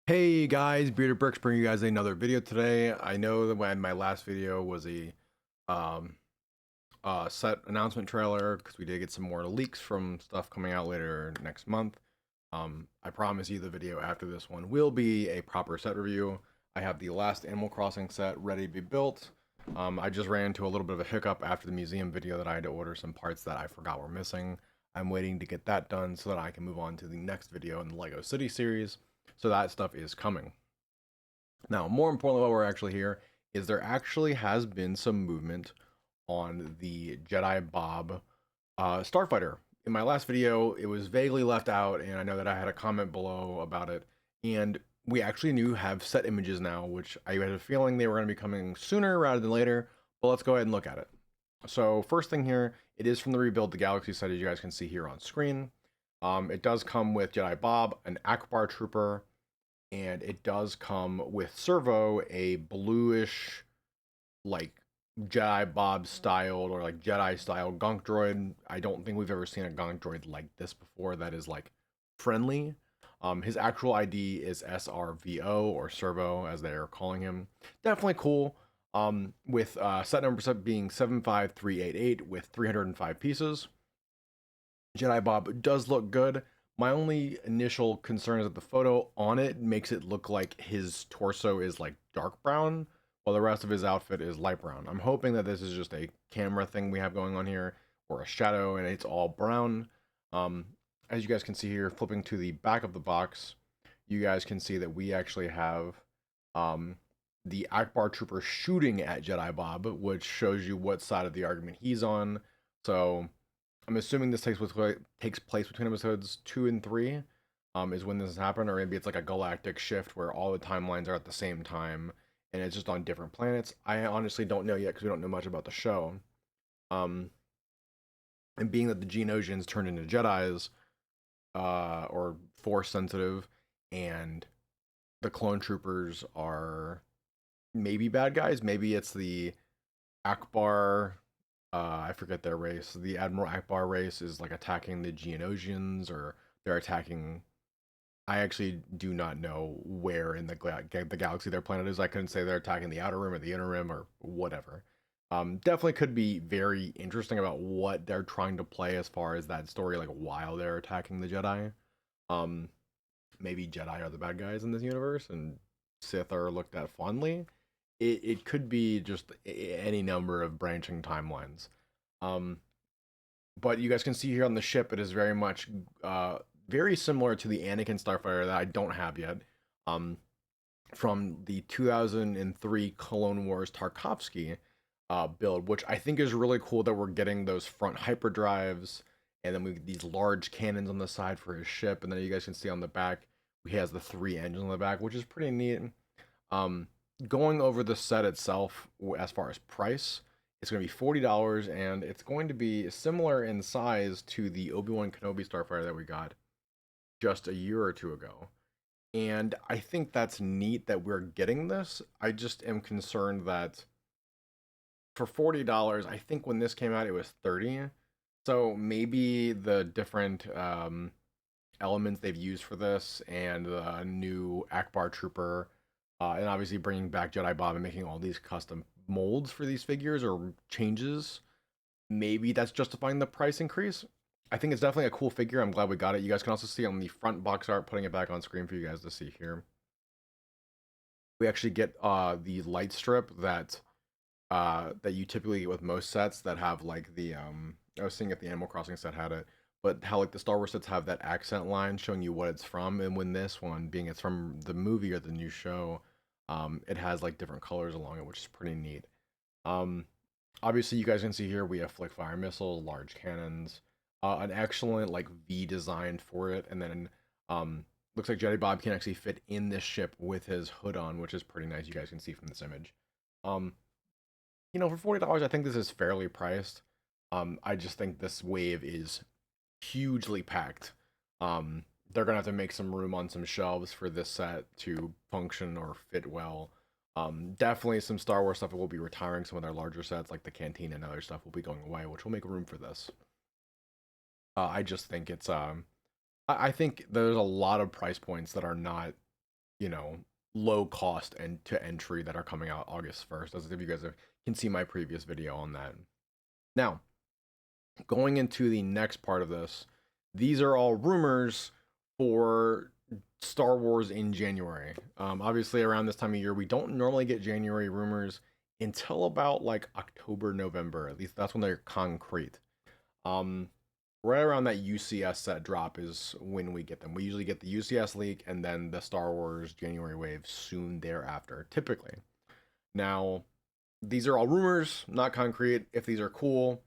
Hey guys, Bearded Bricks bringing you guys another video today. I know that when my last video was a um, set announcement trailer because we did get some more leaks from stuff coming out later next month. I promise you the video after this one will be a proper set review. I have the last Animal Crossing set ready to be built. I just ran into a little bit of a hiccup after the museum video that I had to order some parts that I forgot were missing. I'm waiting to get that done so that I can move on to the next video in the Lego City series. So that stuff is coming. Now, more importantly, while we're actually here, is there actually has been some movement on the Jedi Bob Starfighter. In my last video, it was vaguely left out, and I know that I had a comment below about it. And we actually have set images now, which I had a feeling they were going to be coming sooner rather than later. But let's go ahead and look at it. So first thing here, it is from the Rebuild the Galaxy set, as you guys can see here on screen. It does come with Jedi Bob, an Akbar Trooper, and it does come with Servo, a bluish, like Jedi Bob styled or like Jedi style Gonk droid. I don't think we've ever seen a Gonk droid like this before that is like friendly. His actual ID is SRVO or Servo as they are calling him. Definitely cool. With set number being 75388 with 305 pieces. Jedi Bob does look good. My only initial concern is that the photo on it makes it look like his torso is like dark brown, while the rest of his outfit is light brown. I'm hoping that this is just a camera thing we have going on here, or a shadow, and it's all brown. Um, as you guys can see here, flipping to the back of the box, you guys can see that we actually have um, the Akbar Trooper shooting at Jedi Bob, which shows you what side of the argument he's on. So I'm assuming this takes place between episodes 2 and 3, is when this has happened, or maybe it's like a galactic shift where all the timelines are at the same time and it's just on different planets. I honestly don't know yet because we don't know much about the show. Um, and being that the Geonosians turned into Jedi's, or Force sensitive, and the clone troopers are maybe bad guys. Maybe it's the Akbar, I forget their race. The Admiral Akbar race is like attacking the Geonosians, or they're attacking. I actually do not know where in the galaxy their planet is. I couldn't say they're attacking the outer rim or the inner rim or whatever. Definitely could be very interesting about what they're trying to play as far as that story, like while they're attacking the Jedi. Um, Maybe Jedi are the bad guys in this universe, and Sith are looked at fondly. It could be just any number of branching timelines. Um, but you guys can see here on the ship, it is very much very similar to the Anakin Starfighter that I don't have yet. Um, from the 2003 Clone Wars Tarkovsky build, which I think is really cool that we're getting those front hyperdrives, and then we get these large cannons on the side for his ship, and then you guys can see on the back he has the 3 engines on the back, which is pretty neat. Um, Going over the set itself, as far as price, it's going to be $40, and it's going to be similar in size to the Obi-Wan Kenobi Starfighter that we got just a year or two ago. And I think that's neat that we're getting this. I just am concerned that for $40, I think when this came out it was 30. So maybe the different elements they've used for this and the new Akbar Trooper, and obviously bringing back Jedi Bob and making all these custom molds for these figures or changes, maybe that's justifying the price increase. I think it's definitely a cool figure. I'm glad we got it. You guys can also see on the front box art, putting it back on screen for you guys to see here. We actually get the light strip that you typically get with most sets that have like the I was seeing if the Animal Crossing set had it, but how like the Star Wars sets have that accent line showing you what it's from, and when this one being it's from the movie or the new show, it has like different colors along it, which is pretty neat. Um, Obviously, you guys can see here we have flick fire missiles, large cannons, an excellent like V design for it, and then looks like Jedi Bob can actually fit in this ship with his hood on, which is pretty nice. You guys can see from this image. Um, for $40, I think this is fairly priced. I just think this wave is hugely packed. They're gonna have to make some room on some shelves for this set to function or fit well. Definitely some Star Wars stuff will be retiring. Some of their larger sets, like the canteen and other stuff, will be going away, which will make room for this. I just think it's I think there's a lot of price points that are not you know, low cost and to entry that are coming out August 1st, as if you guys can see my previous video on that. Now, going into the next part of this, these are all rumors for Star Wars in January. Obviously, around this time of year, we don't normally get January rumors until about like October, November. At least that's when they're concrete. Right around that UCS set drop is when we get them. We usually get the UCS leak and then the Star Wars January wave soon thereafter, typically. Now, these are all rumors, not concrete. If these are cool,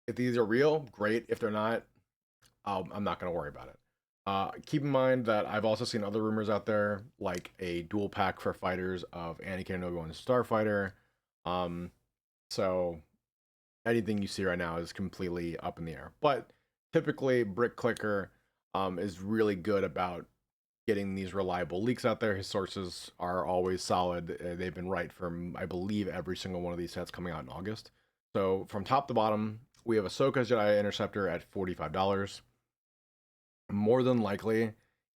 if these are real, great. If they're not, I'm not going to worry about it. Keep in mind that I've also seen other rumors out there, like a dual pack for fighters of Anakin and Obi-Wan Starfighter. So anything you see right now is completely up in the air. But typically, Brick Clicker is really good about getting these reliable leaks out there. His sources are always solid. They've been right from, I believe, every single one of these sets coming out in August. So from top to bottom, we have Ahsoka's Jedi Interceptor at $45. More than likely,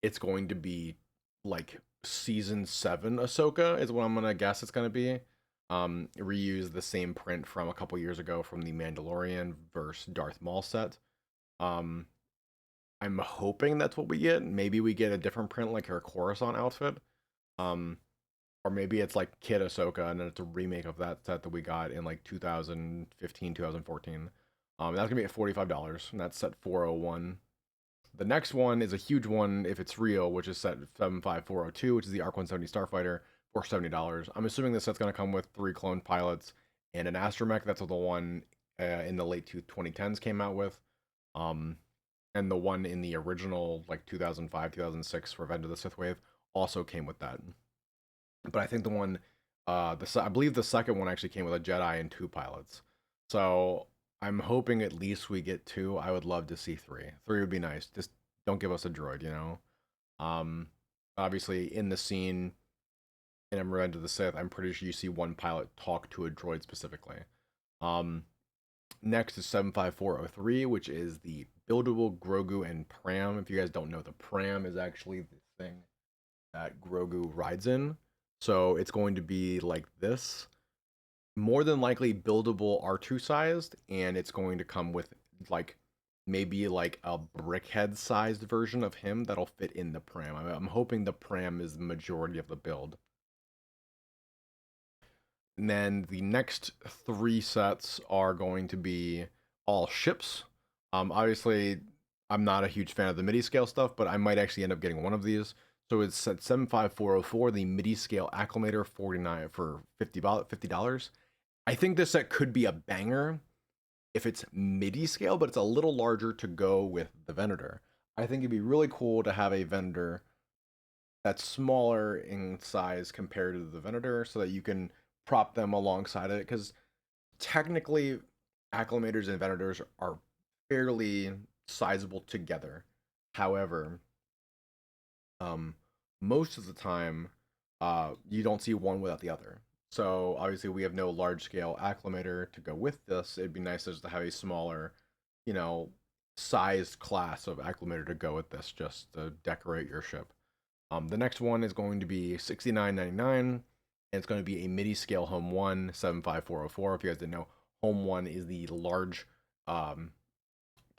it's going to be like season 7 Ahsoka is what I'm gonna guess it's gonna be. Reuse the same print from a couple years ago from the Mandalorian versus Darth Maul set. I'm hoping that's what we get. Maybe we get a different print like her Coruscant outfit. Or maybe it's like Kid Ahsoka and then it's a remake of that set that we got in like 2015, 2014. That's gonna be at $45, and that's set 401. The next one is a huge one if it's real, which is set 75402, which is the ARC-170 Starfighter for $70. I'm assuming this set's going to come with 3 clone pilots and an astromech. That's what the one in the late 2010s came out with. And the one in the original, like 2005, 2006 Revenge of the Sith wave also came with that. But I think the one, I believe the second one actually came with a Jedi and 2 pilots. So I'm hoping at least we get 2. I would love to see 3. 3 would be nice. Just don't give us a droid, you know? Obviously, in the scene in Revenge of the Sith, I'm pretty sure you see one pilot talk to a droid specifically. Next is 75403, which is the buildable Grogu and Pram. If you guys don't know, the Pram is actually the thing that Grogu rides in. So it's going to be like this. More than likely buildable R2 sized, and it's going to come with like maybe like a brickhead sized version of him that'll fit in the Pram. I'm hoping the Pram is the majority of the build. And then the next 3 sets are going to be all ships. Obviously, I'm not a huge fan of the MIDI scale stuff, but I might actually end up getting one of these. So it's set 75404, the MIDI scale acclimator, for $50. I think this set could be a banger if it's MIDI scale, but it's a little larger to go with the Venator. I think it'd be really cool to have a Venator that's smaller in size compared to the Venator so that you can prop them alongside it, because technically acclimators and Venators are fairly sizable together. However, most of the time, you don't see one without the other. So obviously we have no large scale acclimator to go with this. It'd be nice just to have a smaller, you know, sized class of acclimator to go with this, just to decorate your ship. The next one is going to be $69.99, and it's going to be a MIDI scale Home 1 75404. If you guys didn't know, Home 1 is the large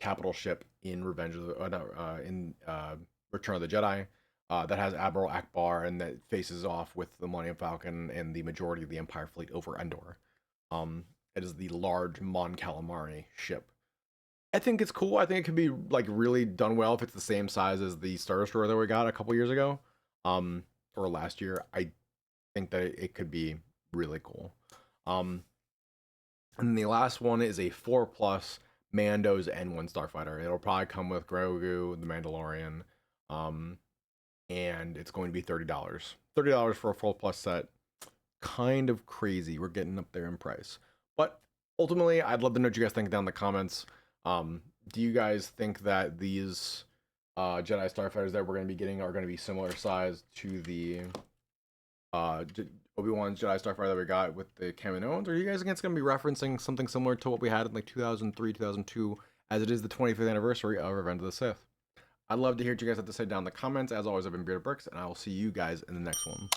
capital ship in Return of the Jedi. That has Admiral Akbar and that faces off with the Millennium Falcon and the majority of the Empire fleet over Endor. It is the large Mon Calamari ship. I think it's cool. I think it could be like really done well if it's the same size as the Star Destroyer that we got a couple years ago, or last year. I think that it could be really cool. And the last one is a 4+ Mando's N1 Starfighter. It'll probably come with Grogu, the Mandalorian, and it's going to be $30. $30 for a 4+ set. Kind of crazy. We're getting up there in price. But ultimately, I'd love to know what you guys think down in the comments. Do you guys think that these Jedi Starfighters that we're going to be getting are going to be similar size to the Obi-Wan's Jedi Starfighter that we got with the Kaminoans? Or are you guys going to be referencing something similar to what we had in like 2003, 2002, as it is the 25th anniversary of Revenge of the Sith? I'd love to hear what you guys have to say down in the comments. As always, I've been Bearded Bricks, and I will see you guys in the next one.